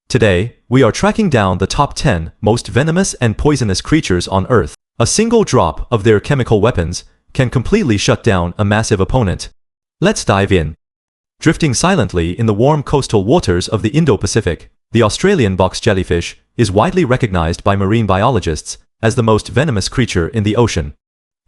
Today, we are tracking down the top 10 most venomous and poisonous creatures on Earth. A single drop of their chemical weapons can completely shut down a massive opponent. Let's dive in. Drifting silently in the warm coastal waters of the Indo-Pacific, the Australian box jellyfish is widely recognized by marine biologists as the most venomous creature in the ocean.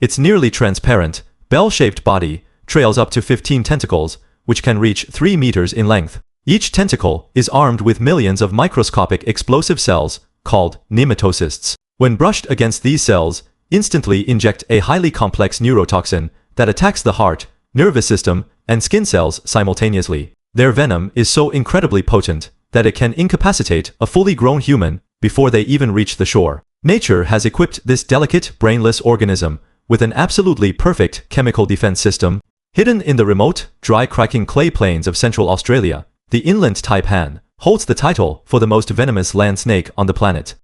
Its nearly transparent, bell-shaped body trails up to 15 tentacles, which can reach 3 meters in length. Each tentacle is armed with millions of microscopic explosive cells called nematocysts. When brushed against these cells, instantly inject a highly complex neurotoxin that attacks the heart, nervous system, and skin cells simultaneously. Their venom is so incredibly potent that it can incapacitate a fully grown human before they even reach the shore. Nature has equipped this delicate, brainless organism with an absolutely perfect chemical defense system. Hidden in the remote, dry cracking clay plains of Central Australia, the inland taipan holds the title for the most venomous land snake on the planet.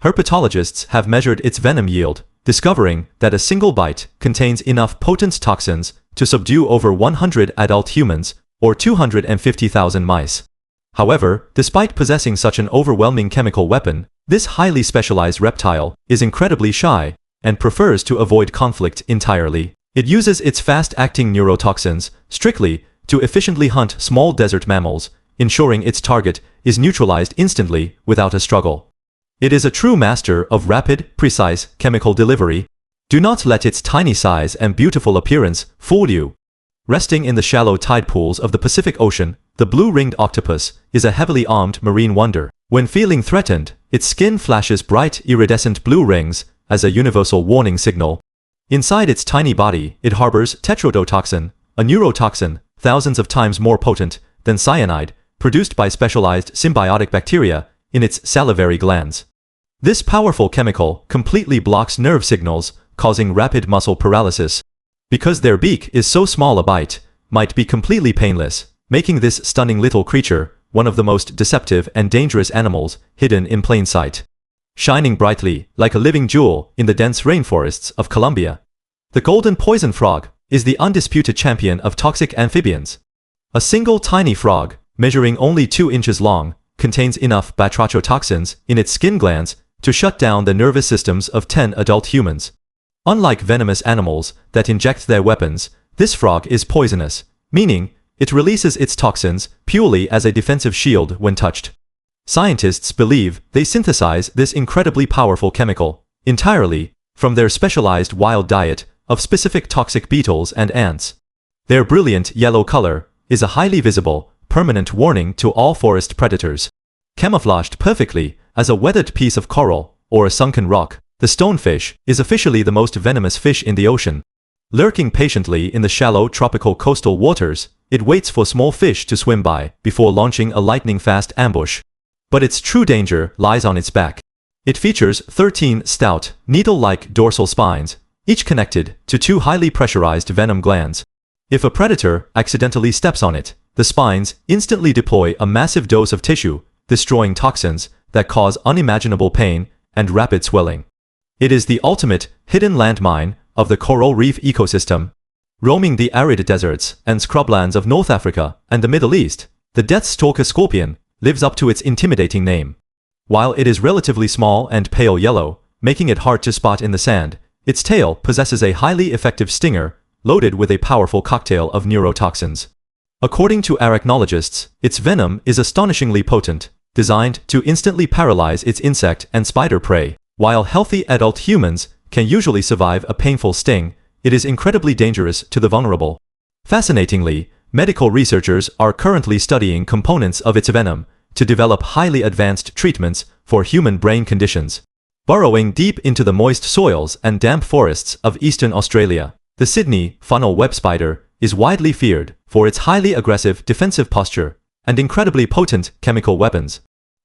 Herpetologists have measured its venom yield, discovering that a single bite contains enough potent toxins to subdue over 100 adult humans or 250,000 mice. However, despite possessing such an overwhelming chemical weapon, this highly specialized reptile is incredibly shy and prefers to avoid conflict entirely. It uses its fast-acting neurotoxins strictly to efficiently hunt small desert mammals, ensuring its target is neutralized instantly without a struggle. It is a true master of rapid, precise chemical delivery. Do not let its tiny size and beautiful appearance fool you. Resting in the shallow tide pools of the Pacific Ocean, the blue-ringed octopus is a heavily armed marine wonder. When feeling threatened, its skin flashes bright iridescent blue rings as a universal warning signal. Inside its tiny body, it harbors tetrodotoxin, a neurotoxin thousands of times more potent than cyanide, produced by specialized symbiotic bacteria in its salivary glands. This powerful chemical completely blocks nerve signals, causing rapid muscle paralysis. Because their beak is so small, a bite might be completely painless, making this stunning little creature one of the most deceptive and dangerous animals hidden in plain sight. Shining brightly like a living jewel in the dense rainforests of Colombia, the golden poison frog is the undisputed champion of toxic amphibians. A single tiny frog, measuring only 2 inches long, contains enough batrachotoxins in its skin glands to shut down the nervous systems of 10 adult humans. Unlike venomous animals that inject their weapons, this frog is poisonous, meaning it releases its toxins purely as a defensive shield when touched. Scientists believe they synthesize this incredibly powerful chemical entirely from their specialized wild diet of specific toxic beetles and ants. Their brilliant yellow color is a highly visible, permanent warning to all forest predators. Camouflaged perfectly as a weathered piece of coral or a sunken rock, the stonefish is officially the most venomous fish in the ocean. Lurking patiently in the shallow tropical coastal waters, it waits for small fish to swim by before launching a lightning-fast ambush. But its true danger lies on its back. It features 13 stout, needle-like dorsal spines, each connected to 2 highly pressurized venom glands. If a predator accidentally steps on it, the spines instantly deploy a massive dose of tissue, destroying toxins that cause unimaginable pain and rapid swelling. It is the ultimate hidden landmine of the coral reef ecosystem. Roaming the arid deserts and scrublands of North Africa and the Middle East, the deathstalker scorpion lives up to its intimidating name. While it is relatively small and pale yellow, making it hard to spot in the sand, its tail possesses a highly effective stinger loaded with a powerful cocktail of neurotoxins. According to arachnologists, its venom is astonishingly potent, designed to instantly paralyze its insect and spider prey. While healthy adult humans can usually survive a painful sting, it is incredibly dangerous to the vulnerable. Fascinatingly, medical researchers are currently studying components of its venom to develop highly advanced treatments for human brain conditions. Burrowing deep into the moist soils and damp forests of eastern Australia, the Sydney funnel web spider is widely feared for its highly aggressive defensive posture and incredibly potent chemical weapons.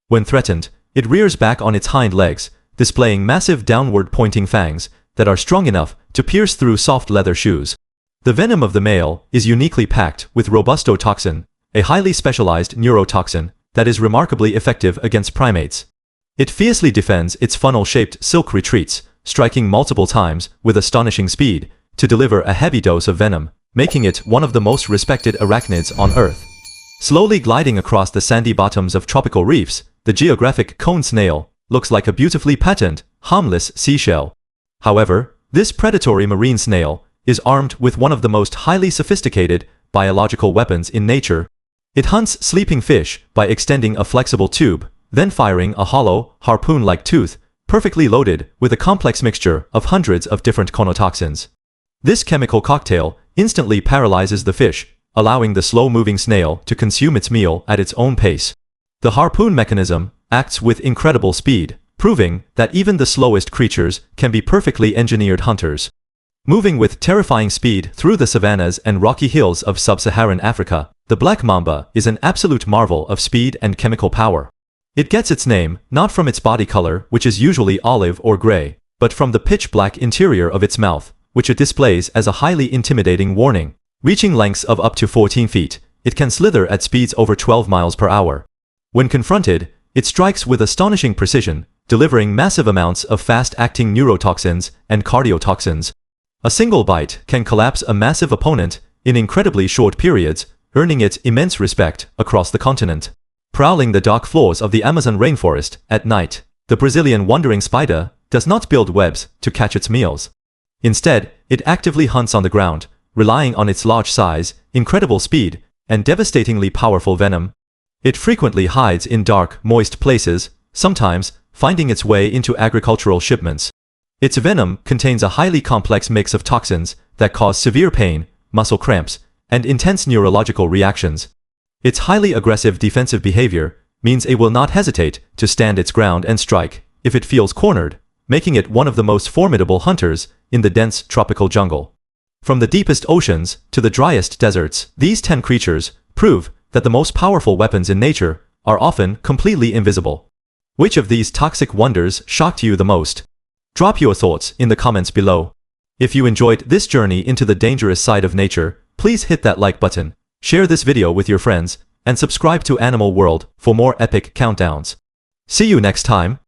When threatened, it rears back on its hind legs, displaying massive downward-pointing fangs that are strong enough to pierce through soft leather shoes. The venom of the male is uniquely packed with robustotoxin, a highly specialized neurotoxin that is remarkably effective against primates. It fiercely defends its funnel-shaped silk retreats, striking multiple times with astonishing speed to deliver a heavy dose of venom, making it one of the most respected arachnids on Earth. Slowly gliding across the sandy bottoms of tropical reefs, the geographic cone snail looks like a beautifully patterned, harmless seashell. However, this predatory marine snail is armed with one of the most highly sophisticated biological weapons in nature. It hunts sleeping fish by extending a flexible tube, then firing a hollow, harpoon-like tooth, perfectly loaded with a complex mixture of hundreds of different conotoxins. This chemical cocktail instantly paralyzes the fish, allowing the slow-moving snail to consume its meal at its own pace. The harpoon mechanism acts with incredible speed, proving that even the slowest creatures can be perfectly engineered hunters. Moving with terrifying speed through the savannas and rocky hills of sub-Saharan Africa, the black mamba is an absolute marvel of speed and chemical power. It gets its name not from its body color, which is usually olive or gray, but from the pitch-black interior of its mouth, which it displays as a highly intimidating warning. Reaching lengths of up to 14 feet, it can slither at speeds over 12 miles per hour. When confronted, it strikes with astonishing precision, delivering massive amounts of fast-acting neurotoxins and cardiotoxins. A single bite can collapse a massive opponent in incredibly short periods, earning it immense respect across the continent. Prowling the dark floors of the Amazon rainforest at night, the Brazilian wandering spider does not build webs to catch its meals. Instead, it actively hunts on the ground, relying on its large size, incredible speed, and devastatingly powerful venom. It frequently hides in dark, moist places, sometimes finding its way into agricultural shipments. Its venom contains a highly complex mix of toxins that cause severe pain, muscle cramps, and intense neurological reactions. Its highly aggressive defensive behavior means it will not hesitate to stand its ground and strike if it feels cornered, making it one of the most formidable hunters in the dense tropical jungle. From the deepest oceans to the driest deserts, these 10 creatures prove that the most powerful weapons in nature are often completely invisible. Which of these toxic wonders shocked you the most? Drop your thoughts in the comments below. If you enjoyed this journey into the dangerous side of nature, please hit that like button, share this video with your friends, and subscribe to Animal World for more epic countdowns. See you next time.